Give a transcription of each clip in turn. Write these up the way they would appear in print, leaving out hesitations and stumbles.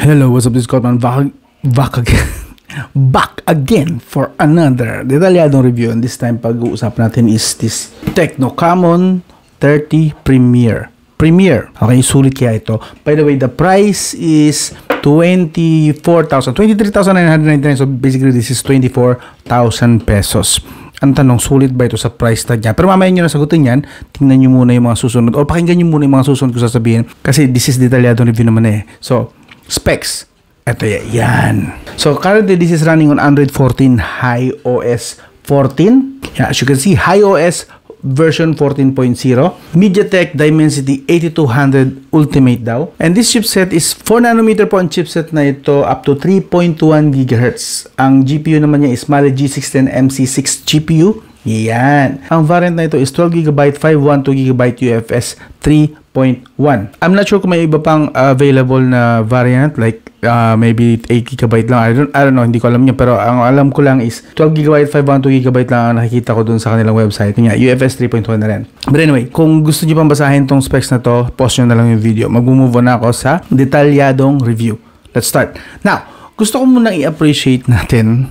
Hello, what's up? This is Cotman back again. Back again for another detalyadong review, and this time pag-uusapan natin is this Tecno Camon 30 Premier. Okay, sulit kaya ito. By the way, the price is 23,999. So basically this is 24,000 pesos. Ang tanong, sulit ba ito sa price tag niya? Pero mamaya nyo na sagutin yan. Tingnan nyo muna yung mga susunod, o pakinggan nyo muna yung mga susunod ko sasabihin, kasi this is detalyadong review naman eh. So specs, ito yan. So currently this is running on Android 14 High OS 14. Yeah, as you can see, High OS version 14.0. MediaTek Dimensity 8200 Ultimate daw. And this chipset is 4nm po ang chipset na ito, up to 3.1 GHz. Ang GPU naman niya is Mali G610 MC6 GPU. Yan. Ang variant na ito is 12GB, 512GB UFS 3.1. I'm not sure kung may iba pang available na variant, like maybe 8GB lang. I don't know, hindi ko alam niya. Pero ang alam ko lang is 12GB, 512GB lang ang nakikita ko dun sa kanilang website. Yung UFS 3.1 na rin. But anyway, kung gusto niyo pang basahin tong specs na to, pause nyo na lang yung video. Mag-move on na ako sa detalyadong review. Let's start. Now, gusto ko munang i-appreciate natin,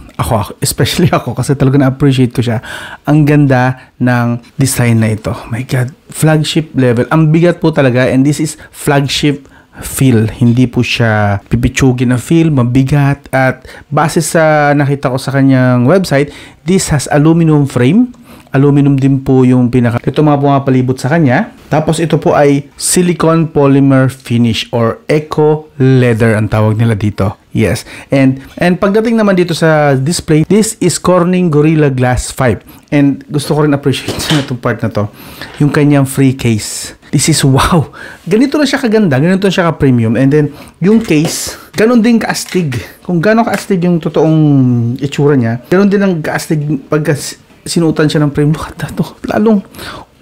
especially ako, kasi talaga na-appreciate ko siya. Ang ganda ng design na ito. My God, flagship level. Ang bigat po talaga, and this is flagship feel. Hindi po siya pipitsugin na feel, mabigat. At base sa nakita ko sa kanyang website, this has aluminum frame. Aluminum din po yung ito mga pumapalibot sa kanya. Tapos ito po ay silicone polymer finish or eco leather ang tawag nila dito. Yes. And pagdating naman dito sa display, this is Corning Gorilla Glass 5. And gusto ko rin appreciate na itong part na to. Yung kanyang free case. This is wow. Ganito na siya kaganda. Ganito na siya ka-premium. And then yung case, ganon din kaastig. Kung ganon kaastig yung totoong itsura niya, ganon din ang kaastig pagka sinutan siya ng frame. Look at that, oh.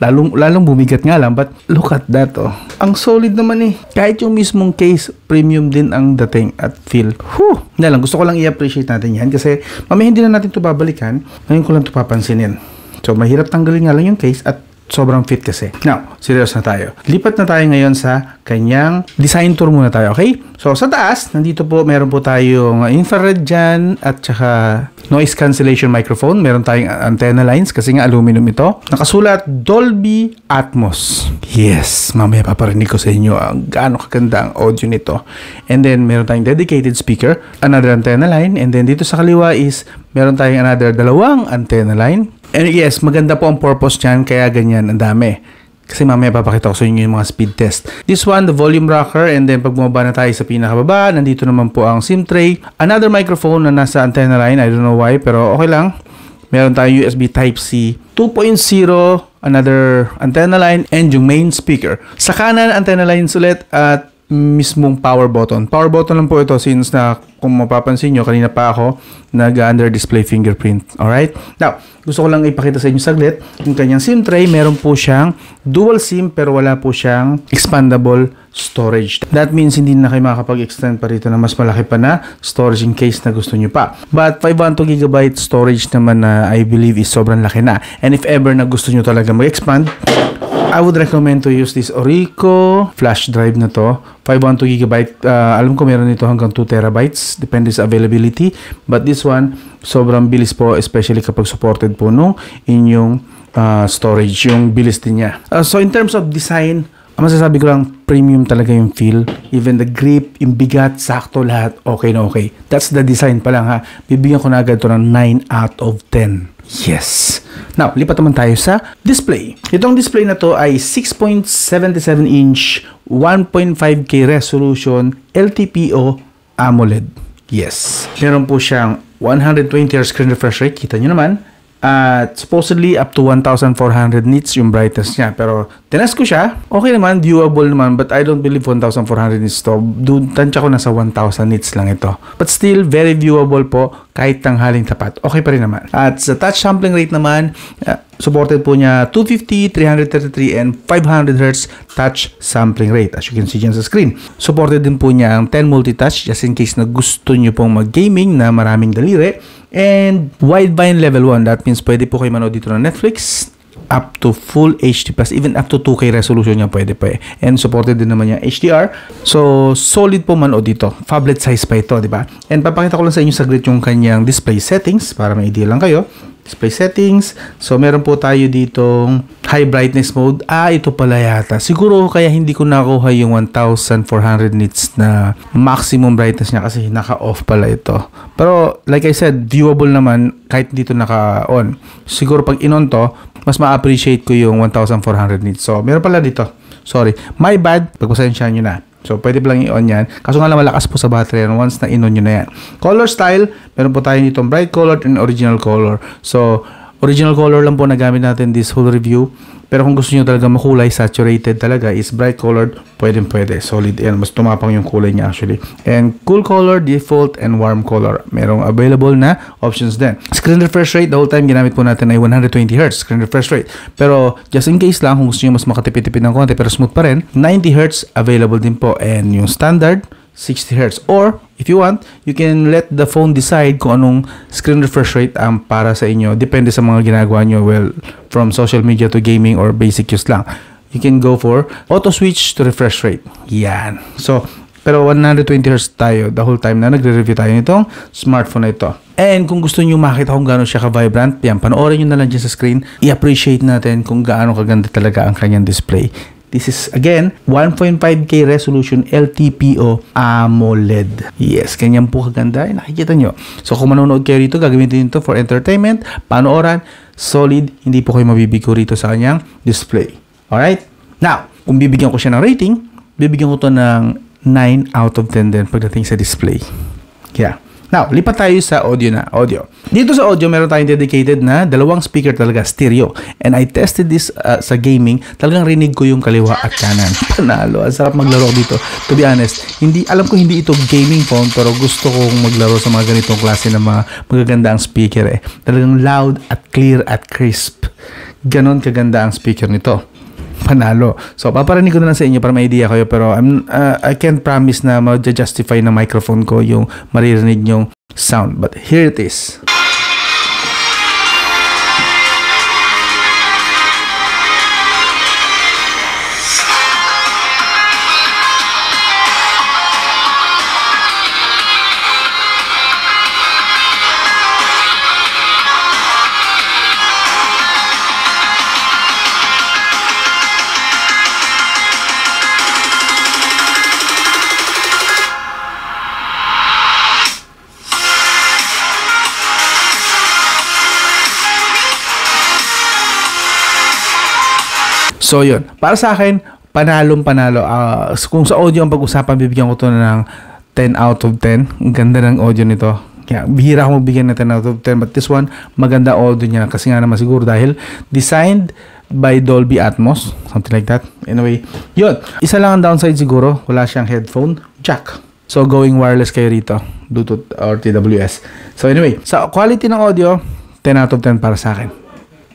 Lalong bumigat nga lang, but look at that, oh. Ang solid naman eh. Kahit yung mismong case, premium din ang dating at feel. Gusto ko lang i-appreciate natin yan kasi mamaya hindi na natin ito babalikan. Ngayon ko lang ito papansinin. So mahirap tanggalin nga lang yung case at sobrang fit kasi. Now, serious na tayo. Lipat na tayo ngayon sa kanyang design tour muna tayo, okay? So, sa taas, nandito po, meron po tayong infrared dyan at saka noise cancellation microphone. Meron tayong antenna lines kasi nga aluminum ito. Nakasulat, Dolby Atmos. Yes, mamaya paparinig ko sa inyo ang gaano kaganda ang audio nito. And then, meron tayong dedicated speaker, another antenna line. And then, dito sa kaliwa is, meron tayong another dalawang antenna line. And yes, maganda po ang purpose niyan, kaya ganyan, ang dami. Kasi mamaya papakita ko sa inyo yung mga speed test. This one, the volume rocker, and then pag bumaba na tayo sa pinakababa, nandito naman po ang SIM tray. Another microphone na nasa antenna line, I don't know why, pero okay lang. Meron tayong USB Type-C 2.0, another antenna line, and yung main speaker. Sa kanan, antenna lines ulit at mismong power button. Power button lang po ito since na kung mapapansin nyo, kanina pa ako nag-under display fingerprint. Alright? Now, gusto ko lang ipakita sa inyo saglit. Yung kanyang SIM tray, meron po siyang dual SIM pero wala po siyang expandable storage. That means hindi na kayo makakapag-extend pa rito na mas malaki pa na storage in case na gusto nyo pa. But 512GB storage naman na I believe is sobrang laki na. And if ever na gusto nyo talaga mag-expand, I would recommend to use this Orico flash drive na to. 512GB. Alam ko meron nito hanggang 2TB. Depende sa availability. But this one, sobrang bilis po, especially kapag supported po nung inyong storage. Yung bilis din niya. So in terms of design, masasabi ko lang, premium talaga yung feel. Even the grip, yung bigat, sakto lahat, okay na okay. That's the design pa lang ha. Bibigyan ko na agad ito ng 9 out of 10. Yes. Now, lipat naman tayo sa display. Itong display na to ay 6.77 inch, 1.5K resolution, LTPO AMOLED. Yes. Meron po siyang 120Hz screen refresh rate. Kita nyo naman. At supposedly up to 1,400 nits yung brightness niya. Pero tinest ko siya, okay naman, viewable naman, but I don't believe 1,400 nits to. Tansya ko nasa 1,000 nits lang ito. But still, very viewable po kahit tanghaling tapat. Okay pa rin naman. At sa touch sampling rate naman, supported po niya 250, 333, and 500 Hz touch sampling rate. As you can see dyan sa screen. Supported din po niya ang 10 multitouch just in case na gusto nyo pong mag-gaming na maraming daliri. And wideband level 1. That means pwede po kayo manood dito ng Netflix, up to full HD plus, even up to 2K resolution niya pwede pa eh. And supported din naman niya HDR. So, solid po manood dito. Phablet size pa ito, di ba? And papakita ko lang sa inyo saglit yung kanyang display settings para may idea lang kayo. Display settings. So, meron po tayo ditong high brightness mode. Ito pala yata. Siguro kaya hindi ko nakuha yung 1400 nits na maximum brightness niya kasi naka-off pala ito. Pero, like I said, viewable naman kahit dito naka-on. Siguro pag in-on to, mas ma-appreciate ko yung 1400 nits. So, meron pala dito. Sorry. My bad. Pagpasensyahan nyo na. So, pwede pa lang i-on yan. Kaso nga lang malakas po sa battery yan once na in-on nyo na yan. Color style, meron po tayo ditong bright color and original color. So, original color lang po na gamit natin this whole review. Pero kung gusto nyo talaga makulay, saturated talaga, is bright colored, pwede. Solid yan. Mas tumapang yung kulay niya actually. And cool color, default, and warm color. Merong available na options din. Screen refresh rate, the whole time ginamit po natin ay 120Hz screen refresh rate. Pero just in case lang, kung gusto nyo mas makatipid-tipid ng konti pero smooth pa rin, 90Hz available din po. And yung standard, 60Hz. Or, if you want, you can let the phone decide kung anong screen refresh rate ang para sa inyo. Depende sa mga ginagawa nyo. Well, from social media to gaming or basic use lang. You can go for auto switch to refresh rate. Yan. So, pero 120Hz tayo the whole time na nagre-review tayo nitong smartphone na ito. And kung gusto nyo makita kung gaano siya ka-vibrant, yan, panoorin nyo na lang dyan sa screen. I-appreciate natin kung gaano kaganda talaga ang kanyang display. This is, again, 1.5K resolution LTPO AMOLED. Yes, ganyan po kaganda. Nakikita nyo. So, kung manonood kayo rito, gagamitin ito for entertainment, panooran, solid, hindi po kayo mabibigo rito sa kanyang display. Alright? Now, kung bibigyan ko siya ng rating, bibigyan ko to ng 9 out of 10 din pagdating sa display. Yeah. Now, lipat tayo sa audio na. Audio. Dito sa audio, meron tayong dedicated na dalawang speaker talaga, stereo. And I tested this sa gaming. Talagang rinig ko yung kaliwa at kanan. Panalo. Ang sarap maglaro dito. To be honest, alam ko hindi ito gaming phone, pero gusto kong maglaro sa mga ganitong klase ng mga magaganda ang speaker eh. Talagang loud at clear at crisp. Ganon kaganda ang speaker nito. Panalo. So, paparinig ko na lang sa inyo para may idea kayo. Pero I can't promise na ma-justify ng microphone ko yung maririnig yung sound. But here it is. So, yun. Para sa akin, panalong-panalo. Kung sa audio ang pag-usapan, bibigyan ko to ng 10 out of 10. Ang ganda ng audio nito. Kaya, bihira ako magbigyan ng 10 out of 10. But this one, maganda audio niya. Kasi nga naman siguro dahil designed by Dolby Atmos. Something like that. Anyway, yun. Isa lang ang downside siguro. Wala siyang headphone jack. So, going wireless kayo rito. Bluetooth or TWS. So, anyway. Sa quality ng audio, 10 out of 10 para sa akin.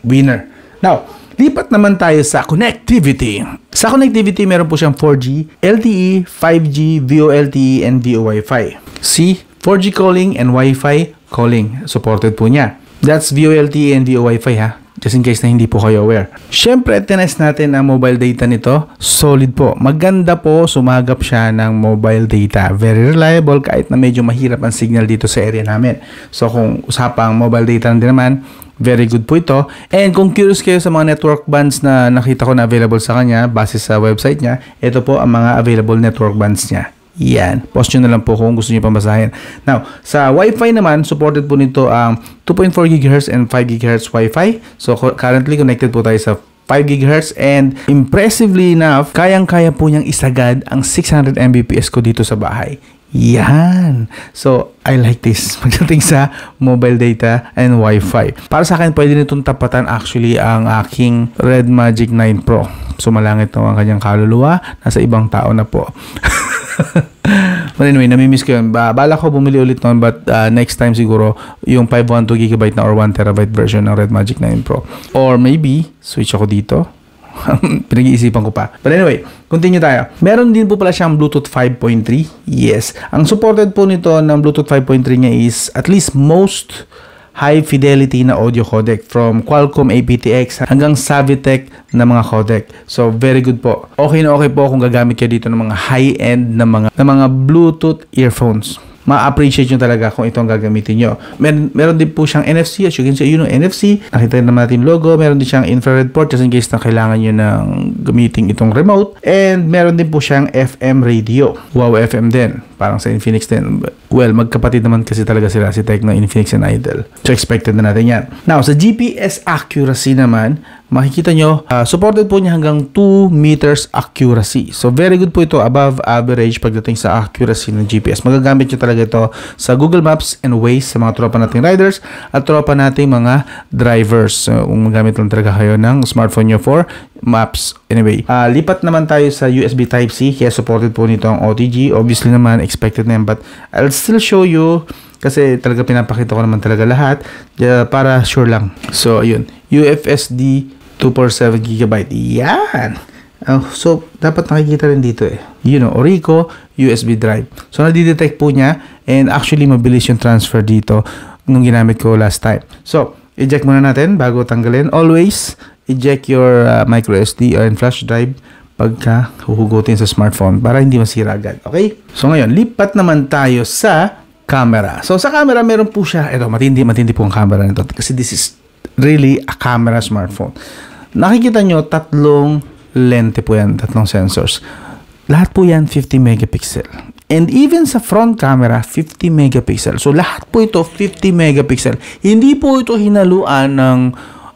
Winner. Now, lipat naman tayo sa connectivity. Sa connectivity, meron po siyang 4G, LTE, 5G, VoLTE, and VoWiFi. See, 4G calling and Wi-Fi calling. Supported po niya. That's VoLTE and VoWiFi ha. Just in case na hindi po kayo aware. Siyempre, tinest natin ang mobile data nito. Solid po. Maganda po, sumagap siya ng mobile data. Very reliable kahit na medyo mahirap ang signal dito sa area namin. So, kung usapang mobile data din naman, very good po ito. And kung curious kayo sa mga network bands na nakita ko na available sa kanya, base sa website niya, ito po ang mga available network bands niya. Yan. Post nyo na lang po kung gusto nyo pambasahin. Now, sa Wi-Fi naman, supported po nito ang 2.4 GHz and 5 GHz Wi-Fi. So, currently connected po tayo sa 5 GHz and impressively enough, kayang-kaya po niyang isagad ang 600 Mbps ko dito sa bahay. Yan. So, I like this. Pagdating sa mobile data and Wi-Fi. Para sa akin, pwede nitong tapatan actually ang aking Red Magic 9 Pro. Sumalangit na ang kanyang kaluluwa. Nasa ibang tao na po. But anyway, namimiss ko yun. Bala ko bumili ulit noon, but next time siguro yung 512GB na or 1TB version ng Red Magic 9 Pro. Or maybe, switch ako dito. Pinag-iisipan ko pa. But anyway, continue tayo. Meron din po pala siyang Bluetooth 5.3. Yes. Ang supported po nito ng Bluetooth 5.3 niya is at least most high fidelity na audio codec from Qualcomm aptX hanggang Savitech na mga codec. So very good po. Okay na okay po kung gagamit kayo dito ng mga high-end na mga Bluetooth earphones. Ma-appreciate nyo talaga kung ito ang gagamitin nyo. Meron din po siyang NFC. As you can see, yun ang NFC. Nakita naman natin logo. Meron din siyang infrared port just in case na kailangan nyo ng gamitin itong remote. And meron din po siyang FM radio. Wow, FM din. Parang sa Infinix din. Well, magkapatid naman kasi talaga sila, si Tecno, Infinix, and Idol. So, expected na natin yan. Now, sa GPS accuracy naman, makikita nyo, supported po niya hanggang 2 meters accuracy. So, very good po ito, above average pagdating sa accuracy ng GPS. Magagamit nyo talaga ito sa Google Maps and Waze sa mga tropa nating riders at tropa nating mga drivers. So, kung magamit lang talaga kayo ng smartphone nyo for maps. Anyway, lipat naman tayo sa USB Type-C. Kaya supported po nito ang OTG. Obviously naman, expected na yan. But I'll still show you kasi talaga pinapakita ko naman talaga lahat para sure lang. So, ayun. UFSD 247GB. Yan! So, dapat nakikita rin dito eh. Orico USB drive. So, nadidetect po niya and actually mabilis yung transfer dito nung ginamit ko last time. So, eject muna natin bago tanggalin. Always, eject your micro SD and flash drive pagka huhugutin sa smartphone para hindi masira agad. Okay? So, ngayon, lipat naman tayo sa camera. So, sa camera, meron po siya. Ito, matindi po ang camera nito kasi this is really a camera smartphone. Nakikita nyo, tatlong lente po yan, tatlong sensors. Lahat po yan 50 megapixel. And even sa front camera, 50 megapixel. So, lahat po ito 50 megapixel. Hindi po ito hinaluan ng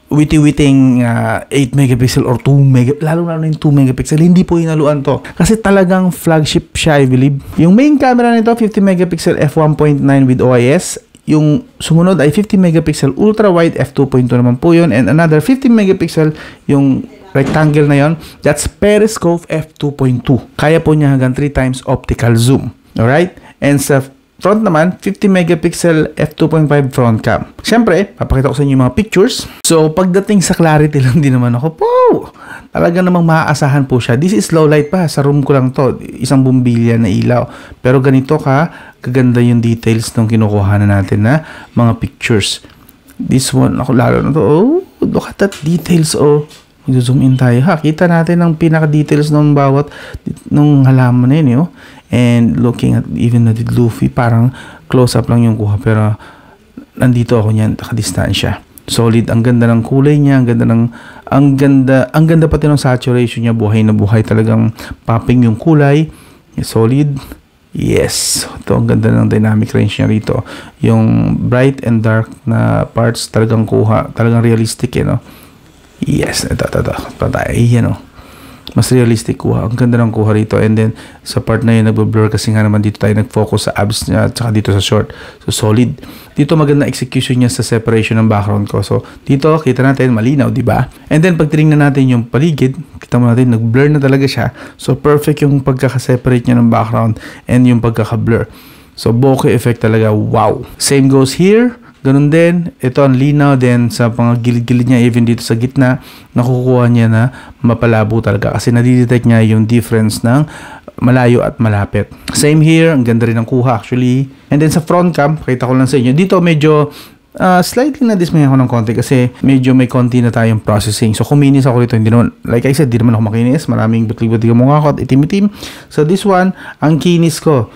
witi-witing 8 megapixel or 2 megapixel. Lalo na yung 2 megapixel. Hindi po hinaluan to. Kasi talagang flagship siya, I believe. Yung main camera nito, 50 megapixel f1.9 with OIS. Yung sumunod ay 50 megapixel ultra-wide f2.2 naman po yun. And another 50 megapixel yung rectangle na yon, that's periscope f2.2. Kaya po niya hanggang 3 times optical zoom. Alright? And sa front naman, 50 megapixel f2.5 front cam. Siyempre, papakita ko sa inyo yung mga pictures. So, pagdating sa clarity lang din naman ako, talaga namang maaasahan po siya. This is low light pa. Sa room ko lang to. Isang bumbilya na ilaw. Pero ganito kaganda yung details nung kinukuha na natin na mga pictures. This one, ako lalo na to. Look at that details. Zoom in tayo. Kita natin ang pinaka-details ng bawat nung halaman na yun. And looking at even na Luffy, parang close-up lang yung kuha. Pero nandito ako niyan, nakadistansya. Solid. Ang ganda ng kulay niya. Ang ganda pati ng saturation niya. Buhay na buhay. Talagang popping yung kulay. Solid. Yes. Ito, ang ganda ng dynamic range niya rito. Yung bright and dark na parts talagang kuha. Talagang realistic Yes, ito. Ayan mas realistic kuha. Ang ganda ng kuha rito. And then, sa part na yun, nagbe-blur kasi nga naman dito tayo nag-focus sa abs niya at saka dito sa short. So, solid. Dito maganda execution niya sa separation ng background ko. So, dito, kita natin, malinaw, di ba? And then, pag tinignan natin yung paligid, kita mo natin, nag-blur na talaga siya. So, perfect yung pagkaka-separate niya ng background and yung pagkaka-blur. So, bokeh effect talaga. Wow! Same goes here. Ganun din, ito ang linaw din sa mga gilid-gilid niya, even dito sa gitna, nakukuha niya na mapalabo talaga kasi nadidetect niya yung difference ng malayo at malapit. Same here, ang ganda rin ng kuha actually. And then sa front cam, pakita ko lang sa inyo, dito medyo slightly na-dismay ako ng konti kasi medyo may konti na tayong processing. So kuminis ako dito, hindi naman, like I said, di naman ako makinis, maraming butlig-butlig ang mukha ko at itim-itim. So this one, ang kinis ko,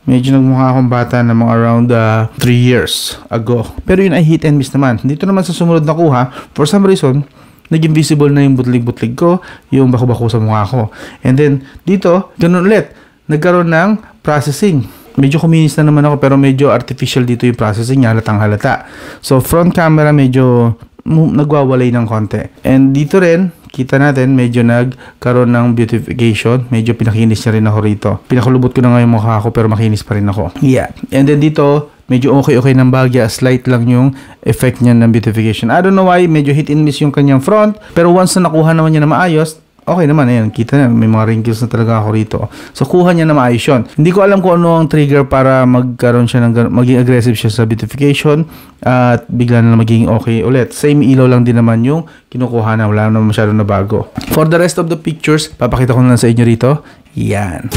medyo nagmukha akong bata na mga around 3 years ago. Pero yun ay hit and miss naman. Dito naman sa sumunod na kuha, for some reason, naging visible na yung butlig-butlig ko, yung bako-bako sa mukha ko. And then, dito, ganun ulit. Nagkaroon ng processing. Medyo kuminis na naman ako, pero medyo artificial dito yung processing niya, halatang halata. So, front camera medyo nagwawalay ng konti. And dito rin, kita natin, medyo nagkaroon ng beautification. Medyo pinakinis niya rin ako rito. Pinakulubot ko na nga yung mukha ko, pero makinis pa rin ako. Yeah. And then dito, medyo okay ng bagya. Slight lang yung effect niya ng beautification. I don't know why, medyo hit and miss yung kanyang front. Pero once na nakuha naman niya na maayos, okay naman, ayan, kita na, may mga wrinkles na talaga ako rito. So, kuha niya na maayos yun. Hindi ko alam kung ano ang trigger para magkaroon siya ng, maging aggressive siya sa beautification at bigla na maging okay ulit. Same ilaw lang din naman yung kinukuha na, wala naman masyado na bago. For the rest of the pictures, papakita ko na lang sa inyo rito. Yan.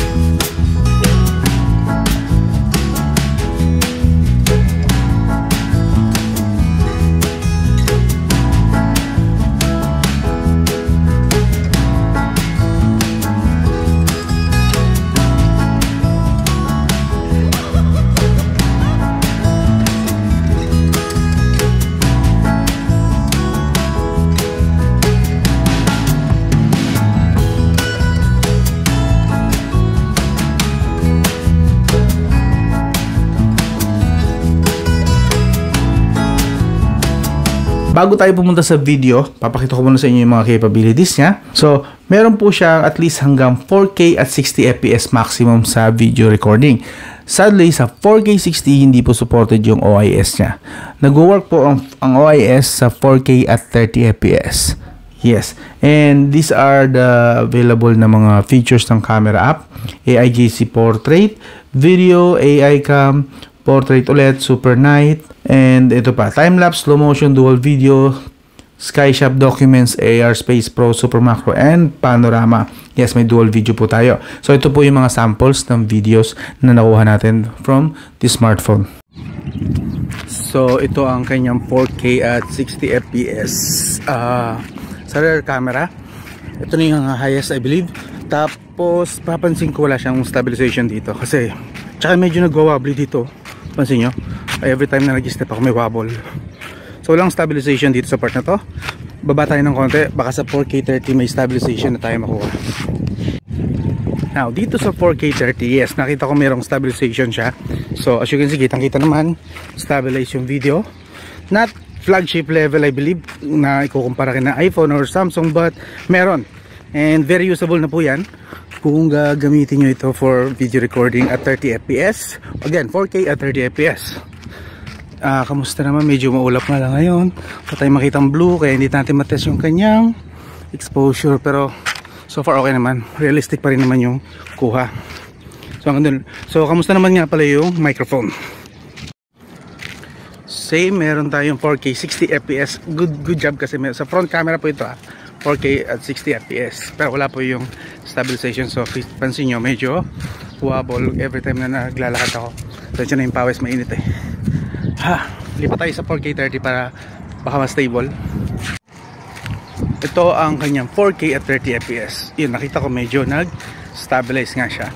bago tayo pumunta sa video, papakita ko muna sa inyo yung mga capabilities niya. So, meron po siya at least hanggang 4K at 60 FPS maximum sa video recording. Sadly, sa 4K 60, hindi po supported yung OIS niya. Nag-work po ang OIS sa 4K at 30 FPS. Yes, and these are the available na mga features ng camera app. AIGC Portrait, Video, AI Cam, Portrait ulit, Super Night, and ito pa, Time-Lapse, Slow Motion, Dual Video, SkyShop Documents, AR Space Pro, Super Macro, and Panorama. Yes, may dual video po tayo. So ito po yung mga samples ng videos na nakuha natin from the smartphone. So ito ang kanyang 4K at 60 FPS sa rear camera. Ito na yung highest, I believe. Tapos papansin ko wala siyang stabilization dito kasi tsaka medyo nagwa-wobbly dito. Pansin nyo, every time na nag-step ako may wobble. So walang stabilization dito sa part na to. Baba tayo ng konti, baka sa 4K 30 may stabilization na tayo makuha. Now dito sa 4K 30, yes, nakita ko mayroong stabilization siya. So as you can see, kitang-kita naman, stabilize yung video. Not flagship level, I believe, na ikukumpara kin na iPhone or Samsung, but meron. And very usable na po yan kung gagamitin nyo ito for video recording at 30 FPS. Again, 4K at 30 FPS. Kamusta naman? Medyo maulap nga lang ngayon. Wala tayong makitang blue, kaya hindi natin matest yung kanyang exposure. Pero so far okay naman. Realistic pa rin naman yung kuha. So kamusta naman nga pala yung microphone? Same, meron tayong 4K 60 FPS. Good job kasi sa front camera po ito 4K at 60 FPS. Pero wala po yung stabilization. So pansin nyo, medyo wobble every time na naglalakad ako. So yun na yung pawis, mainit eh. Lipat tayo sa 4K 30 para baka mas stable. Ito ang kanyang 4K at 30 FPS. Yun, nakita ko medyo nag-stabilize nga siya.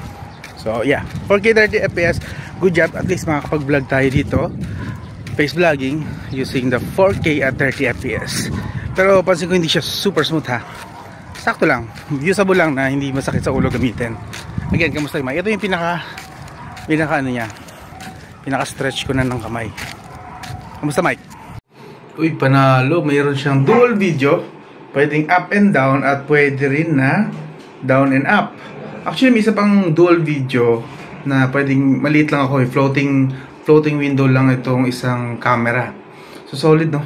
So yeah, 4K 30 FPS. Good job, at least makakapag-vlog tayo dito. Face vlogging using the 4K at 30 FPS. Pero pansin ko hindi siya super smooth sakto lang, usable lang na hindi masakit sa ulo gamitin. Again, kamusta yung mic? Ito yung pinaka ano niya, pinaka stretch ko na ng kamay. Kamusta mic? Uy, panalo, mayroon siyang dual video, pwedeng up and down at pwede rin na down and up. Actually may isa pang dual video na pwedeng maliit lang ako, floating window lang itong isang camera. So solid, no?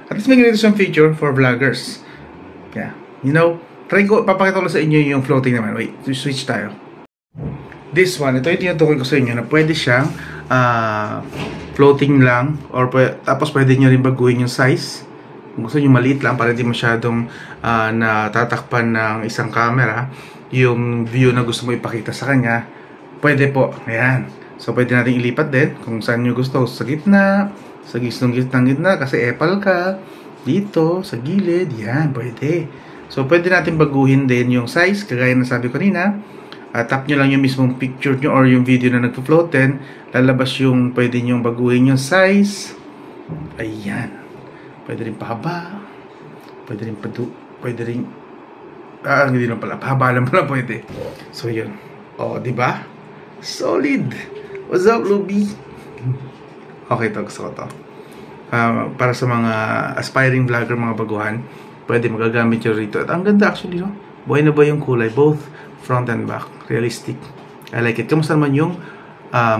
At least may ganito siyang feature for vloggers. Yeah, you know, try ko, papakita ko sa inyo yung floating naman. Wait, switch tayo. This one, ito yung tinutukoy ko sa inyo na pwede siyang floating lang, or tapos pwede nyo rin baguhin yung size. Kung gusto nyo maliit lang para hindi masyadong natatakpan ng isang camera yung view na gusto mo ipakita sa kanya, pwede po. Ayan. So pwede natin ilipat din kung saan nyo gusto. Sa gitna, sa gitna kasi epal ka, dito, sa gilid, yan, pwede. So pwede natin baguhin din yung size, kagaya na sabi ko kanina. Tap nyo lang yung mismong picture nyo or yung video na nagpo-float din, lalabas yung pwede nyo baguhin yung size. Ayan. Pwede rin pahaba, pwede rin hindi lang pala, pahaba lang pala pwede. So yun. Diba? Solid. What's up, Luby? Okay to, gusto ko to. Para sa mga aspiring vlogger, mga baguhan, pwede magagamit yun rito. At ang ganda actually, no? Buhay na ba yung kulay? Both front and back. Realistic. I like it. Kamusta naman yung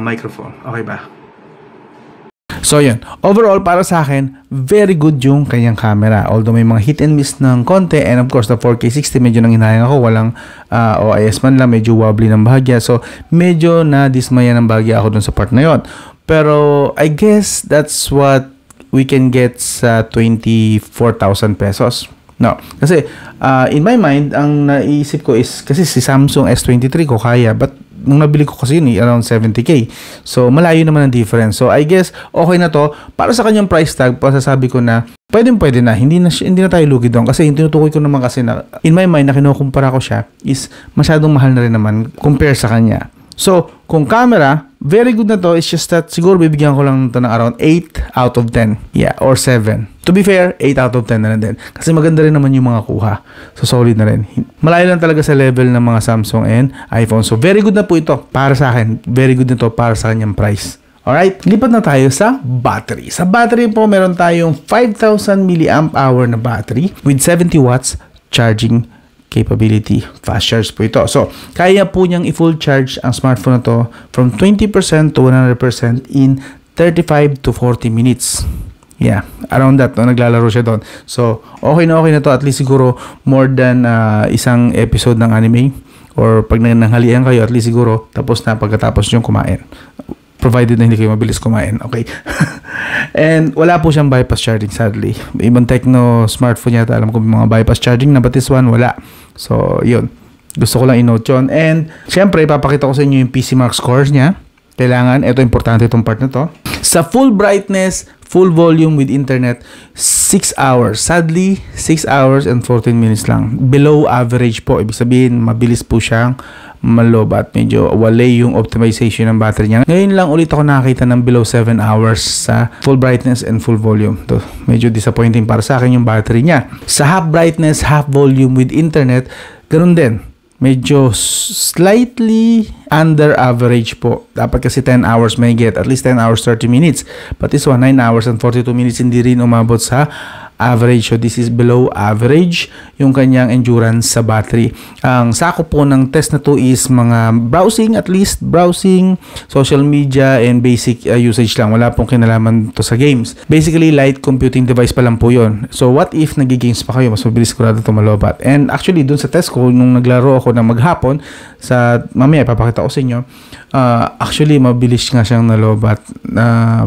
microphone? Okay ba? So yun, overall para sa akin, very good yung kanyang camera. Although may mga hit and miss ng konti, and of course the 4K 60 medyo nang hinayang ako, walang OIS man lang, medyo wobbly ng bahagya. So medyo na dismaya ng bahagya ako dun sa part na yun. Pero I guess that's what we can get sa 24,000 pesos. No, kasi in my mind, ang naisip ko is, kasi si Samsung S23 ko kaya, but nung nabili ko kasi yun around 70k. So malayo naman ang difference. So I guess okay na to para sa kanyang price tag. Pasasabi ko na pwede na, hindi na tayo lugi doon, kasi yung tinutukoy ko naman kasi na in my mind na kinukumpara ko siya is masyadong mahal na rin naman compare sa kanya. So kung camera, very good na to. It's just that siguro bibigyan ko lang ito ng around 8 out of 10. Yeah, or 7. To be fair, 8 out of 10 na din. Kasi maganda rin naman yung mga kuha. So solid na rin. Malayo lang talaga sa level ng mga Samsung and iPhone. So very good na po ito para sa akin. Very good na to para sa kanyang price. Alright, lipat na tayo sa battery. Sa battery po, meron tayong 5,000 mAh na battery with 70 watts charging capability. Fast charge po ito. So, kaya po niyang i-full charge ang smartphone na to from 20% to 100% in 35 to 40 minutes. Yeah, around that, no, naglalaro siya doon. So, okay na to. At least siguro more than isang episode ng anime. Or pag nanghalian kayo, at least siguro tapos na pagkatapos nyo kumain. Provided na hindi kayo mabilis kumain. Okay. And wala po siyang bypass charging, sadly. Ibang Tecno smartphone yata, alam ko mga bypass charging na, but this one, wala. So, yun. Gusto ko lang i-note yun. And, syempre, ipapakita ko sa inyo yung PC Mark scores niya. Kailangan, ito importante itong part na to. Sa full brightness, full volume with internet, 6 hours. Sadly, 6 hours and 14 minutes lang. Below average po. Ibig sabihin, mabilis po siyang malobat. Medyo wala yung optimization ng battery niya. Ngayon lang ulit ako nakakita ng below 7 hours sa full brightness and full volume. To, medyo disappointing para sa akin yung battery niya. Sa half brightness, half volume with internet, ganun din. Medyo slightly under average po. Dapat kasi 10 hours may get. At least 10 hours 30 minutes. But this one, 9 hours and 42 minutes, hindi rin umabot sa average. So this is below average yung kanyang endurance sa battery. Ang sako po ng test na to is mga browsing, at least browsing, social media, and basic usage lang. Wala pong kinalaman to sa games. Basically, light computing device pa lang po yun. So what if nagigames pa kayo? Mas mabilis sigurado ito malobat. And actually, dun sa test ko, nung naglaro ako ng maghapon, sa mamaya papakita ko sa inyo, actually mabilis nga siyang nalobat.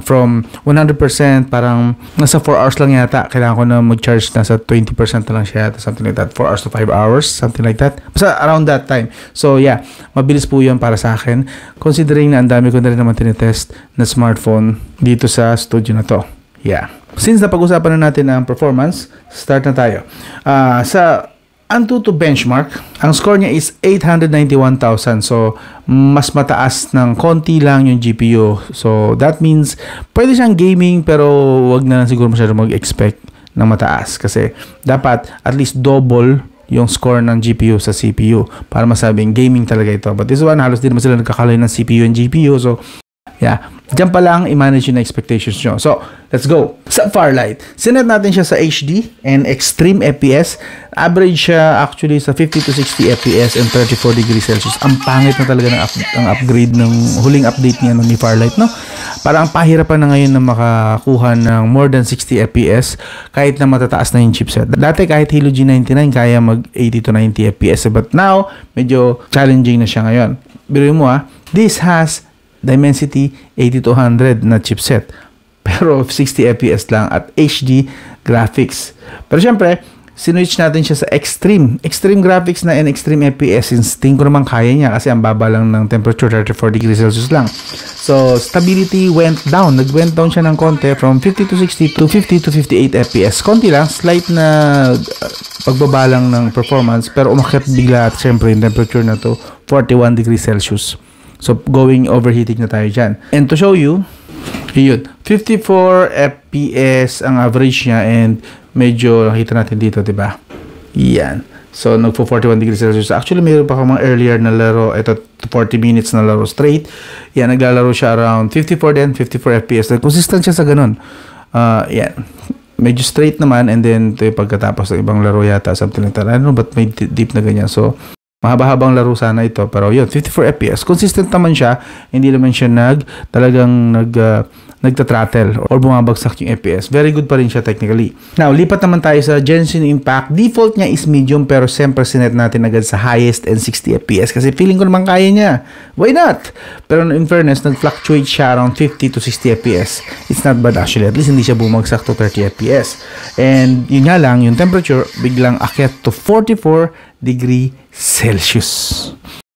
From 100%, parang nasa 4 hours lang yata. Kailangan ko na mag-charge, nasa 20% na lang siya yata, something like that. 4 hours to 5 hours, something like that. Basta around that time. So yeah, mabilis po yun para sa akin. Considering na ang dami ko na rin naman tinitest na smartphone dito sa studio na to. Yeah. Since napag-usapan na natin ang performance, start na tayo. Sa Antutu benchmark, ang score niya is 891,000. So, mas mataas ng konti lang yung GPU. So, that means, pwede siyang gaming pero wag na lang siguro masyado mag-expect ng mataas. Kasi, dapat at least double yung score ng GPU sa CPU para masabing gaming talaga ito. But this one, halos din naman sila nagkakalay ng CPU and GPU. So, yeah. Diyan pa lang i-manage yung expectations nyo. So, let's go. Sa Farlight, sinet natin siya sa HD and extreme FPS. Average siya actually sa 50 to 60 FPS and 34 degrees Celsius. Ang pangit na talaga ng upgrade ng huling update niya ni Farlight, no? Parang pahirapan na ngayon na makakuha ng more than 60 FPS kahit na matataas na yung chipset. Dati kahit Hilo G99 kaya mag 80 to 90 FPS. But now, medyo challenging na siya ngayon. Biruin mo this has Dimensity 8200 na chipset pero 60 FPS lang at HD graphics. Pero syempre, sinwitch natin siya sa extreme graphics na and extreme FPS since tingin ko naman kaya niya kasi ang baba lang ng temperature, 34 degrees Celsius lang. So, stability went down. Nag-went down siya ng konti from 50 to 60 to 50 to 58 FPS. Konti lang, slight na pagbaba lang ng performance pero umakyat bigla at syempre yung temperature na to 41 degrees Celsius. So, going overheating na tayo dyan. And to show you, yun, 54 FPS ang average niya and medyo nakita natin dito, diba? Yan. So, nagpo 41 degrees Celsius. Actually, mayroon pa mga earlier na laro. Ito, 40 minutes na laro straight. Yan, naglalaro siya around 54 din, 54 FPS. Consistent siya sa ganun. Yan. Medyo straight naman and then ito yung pagkatapos ng ibang laro yata, something like that. I don't know, but may deep na ganyan. So, mahaba-habang laro sana ito pero yun 54 FPS consistent naman siya, hindi naman siya talagang nagta-throttle or bumabagsak yung FPS. Very good pa rin siya technically. Now, lipat naman tayo sa Genshin Impact. Default niya is medium pero siyempre sinet natin agad sa highest and 60 FPS kasi feeling ko naman kaya niya. Why not? Pero in fairness, nag-fluctuate siya around 50 to 60 FPS. It's not bad actually. At least hindi siya bumagsak to 30 FPS. And yun nga lang, yung temperature biglang akyat to 44 degree Celsius.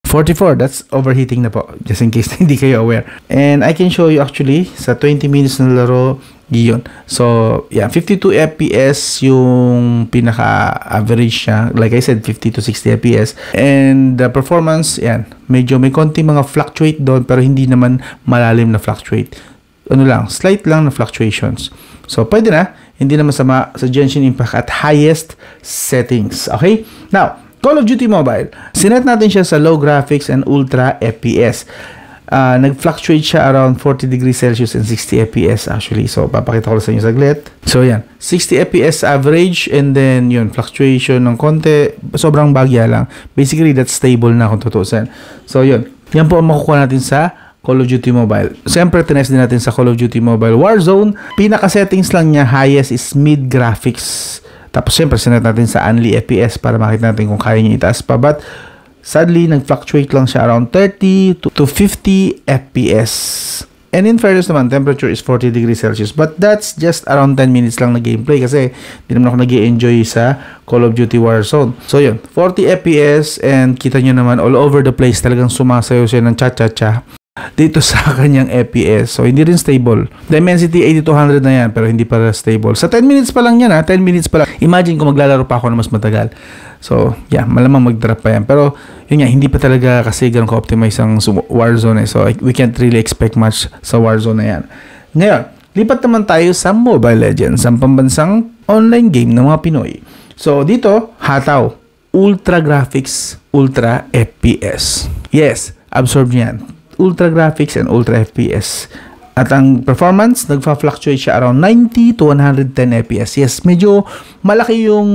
44, that's overheating na po. Just in case hindi kayo aware. And I can show you actually sa 20 minutes na laro, yun. So, yeah, 52 FPS yung pinaka-average niya. Like I said, 50 to 60 FPS. And the performance, yan, medyo may konting mga fluctuate doon pero hindi naman malalim na fluctuate. Ano lang, slight lang na fluctuations. So, pwede na. Hindi na masama sa Genshin Impact at highest settings. Okay? Now, Call of Duty Mobile. Sinet natin siya sa low graphics and ultra FPS. nag-fluctuate siya around 40 degrees Celsius and 60 FPS actually. So, papakita ko sa inyo saglit. So, yan. 60 FPS average and then yun, fluctuation ng konti. Sobrang bagya lang. Basically, that's stable na kung tutusin. So, yun. Yan po ang makukuha natin sa Call of Duty Mobile. Siyempre, tinest din natin sa Call of Duty Mobile Warzone. Pinaka-settings lang niya, highest is mid graphics. Tapos, siyempre, sinet natin sa Unli FPS para makita natin kung kaya niya itaas pa. But, sadly, nag-fluctuate lang siya around 30 to 50 FPS. And in fairness naman, temperature is 40 degrees Celsius. But that's just around 10 minutes lang na gameplay kasi di naman ako nag-i-enjoy sa Call of Duty Warzone. So yun, 40 FPS and kita nyo naman all over the place talagang sumasayaw siya ng cha-cha-cha dito sa kanyang FPS. So hindi rin stable. Dimensity 8200 na yan pero hindi pa stable. Sa 10 minutes pa lang yan 10 minutes pa lang. Imagine kung maglalaro pa ako na mas matagal. So yeah, malamang mag-drop pa yan. Pero yun nga, hindi pa talaga kasi ganun ka-optimize ang Warzone So we can't really expect much sa Warzone na yan. Ngayon, lipat naman tayo sa Mobile Legends, ang pambansang online game ng mga Pinoy. So dito, hataw. Ultra graphics, ultra FPS. Yes, absorb niyan. Ultra graphics and ultra FPS. At ang performance, nagfa-fluctuate siya around 90 to 110 FPS. Yes, medyo malaki yung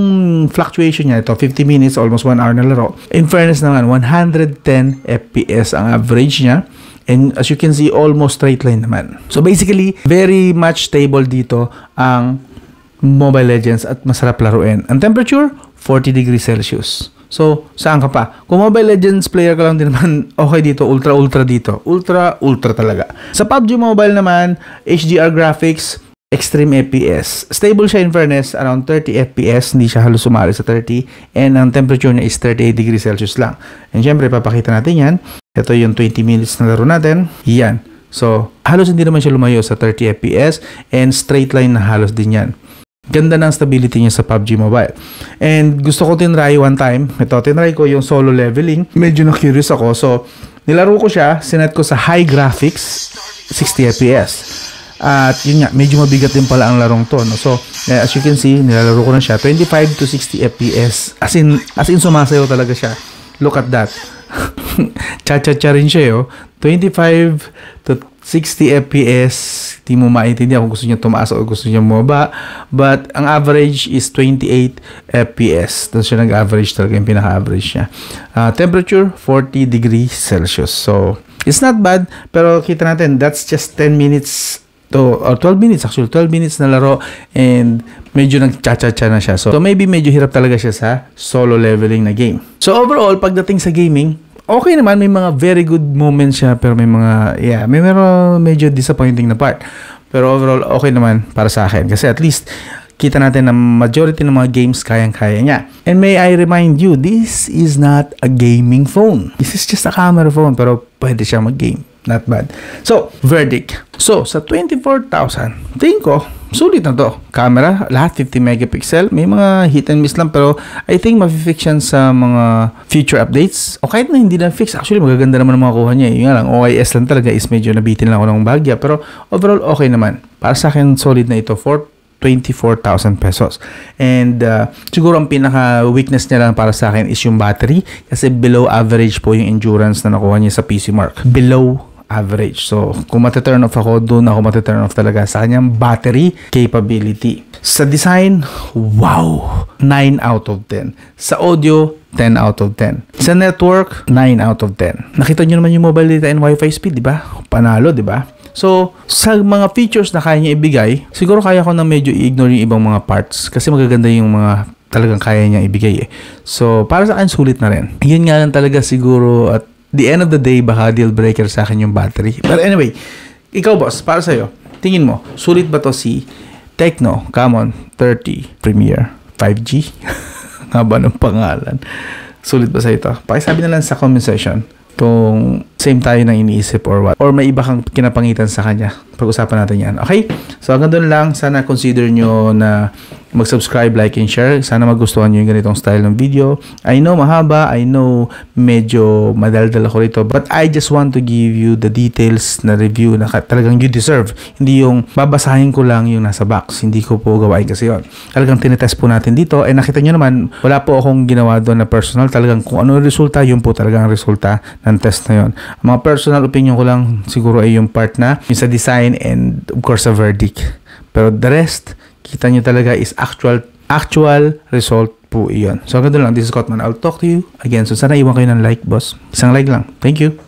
fluctuation niya. Ito, 50 minutes, almost 1 hour na laro. In fairness naman, 110 FPS ang average niya. And as you can see, almost straight line naman. So basically, very much stable dito ang Mobile Legends at masarap laruin. Ang temperature, 40 degrees Celsius. So, saan ka pa? Kung Mobile Legends player ka lang din naman, okay dito, ultra dito. Ultra talaga. Sa PUBG Mobile naman, HDR graphics, extreme FPS. Stable siya in fairness, around 30 FPS, hindi siya halos sumali sa 30. And ang temperature niya is 38 degrees Celsius lang. And syempre, papakita natin yan. Ito yung 20 minutes na laro natin. Yan. So, halos hindi naman siya lumayo sa 30 FPS and straight line na halos din yan. Ganda ng stability niya sa PUBG Mobile. And gusto ko tinry one time. Ito, tinry ko yung solo leveling. Medyo na-curious ako. So, nilaro ko siya. Sinet ko sa high graphics, 60 FPS. At yun nga, medyo mabigat din pala ang larong to. No? So, as you can see, nilalaro ko na siya. 25 to 60 FPS. As in sumasayaw talaga siya. Look at that. Cha-cha-cha rin siya, 25 to 60 FPS. Di mo maintindihan kung gusto niya tumaas o gusto niya bumaba. But ang average is 28 FPS. Doon siya nag-average talaga, yung pinaka-average niya. Temperature 40 degrees Celsius. So it's not bad, pero kita natin that's just 10 minutes to or 12 minutes actually. 12 minutes na laro and medyo nag-cha-cha-cha na siya. So maybe medyo hirap talaga siya sa solo leveling na game. So overall, pagdating sa gaming, okay naman, may mga very good moments siya, pero may mga, may medyo disappointing na part. Pero overall, okay naman para sa akin. Kasi at least, kita natin na majority ng mga games kayang-kaya niya. And may I remind you, this is not a gaming phone. This is just a camera phone, pero pwede siya mag-game. Not bad. So, verdict. So, sa 24,000, tingin ko, sulit na to. Camera, lahat 50 megapixel. May mga hit and miss lang, pero I think mafi-fix yan sa mga future updates. O kahit na hindi na fix, actually magaganda naman ang mga kuha niya. Yung nga lang, OIS lang talaga is medyo nabitin lang ako ng bagya. Pero overall, okay naman. Para sa akin, solid na ito for 24,000 pesos. And siguro ang pinaka-weakness niya lang para sa akin is yung battery. Kasi below average po yung endurance na nakuha niya sa PC Mark. Below average. So, kung mati-turn off ako, doon ako mati-turn off talaga sa kanyang battery capability. Sa design, wow! 9 out of 10. Sa audio, 10 out of 10. Sa network, 9 out of 10. Nakita nyo naman yung mobile data and Wi-Fi speed, di ba? Panalo, di ba? So, sa mga features na kaya niya ibigay, siguro kaya ko na medyo i-ignore yung ibang mga parts kasi magaganda yung mga talagang kaya niya ibigay eh. So, para sa akin, sulit na rin. Yun nga lang talaga siguro at the end of the day, baka deal breaker sa akin yung battery. But anyway, ikaw boss, para sa'yo, tingin mo, sulit ba to si Tecno Camon 30 Premier 5G? Nga ba ng pangalan? Sulit ba sa ito? Pakisabi na lang sa comment section kung same tayo ng iniisip or what. Or may iba kang kinapangitan sa kanya. Pag-usapan natin yan. Okay? So hanggang doon lang. Sana consider nyo na mag-subscribe, like, and share. Sana magustuhan nyo yung ganitong style ng video. I know mahaba, I know medyo madaldal ako rito, but I just want to give you the details na review na talagang you deserve. Hindi yung babasahin ko lang yung nasa box. Hindi ko po gawain kasi yun. Talagang tinetest po natin dito. Nakita nyo naman, wala po akong ginawa doon na personal. Talagang kung ano yung resulta, yun po talagang resulta ng test na yun. Ang mga personal opinion ko lang siguro ay yung part na yung sa design and of course sa verdict. Pero the rest, kita nyo talaga is actual result po iyon. So, ganun lang. This is Cotman. I'll talk to you again. So, sana iwan kayo ng like, boss. Isang like lang. Thank you.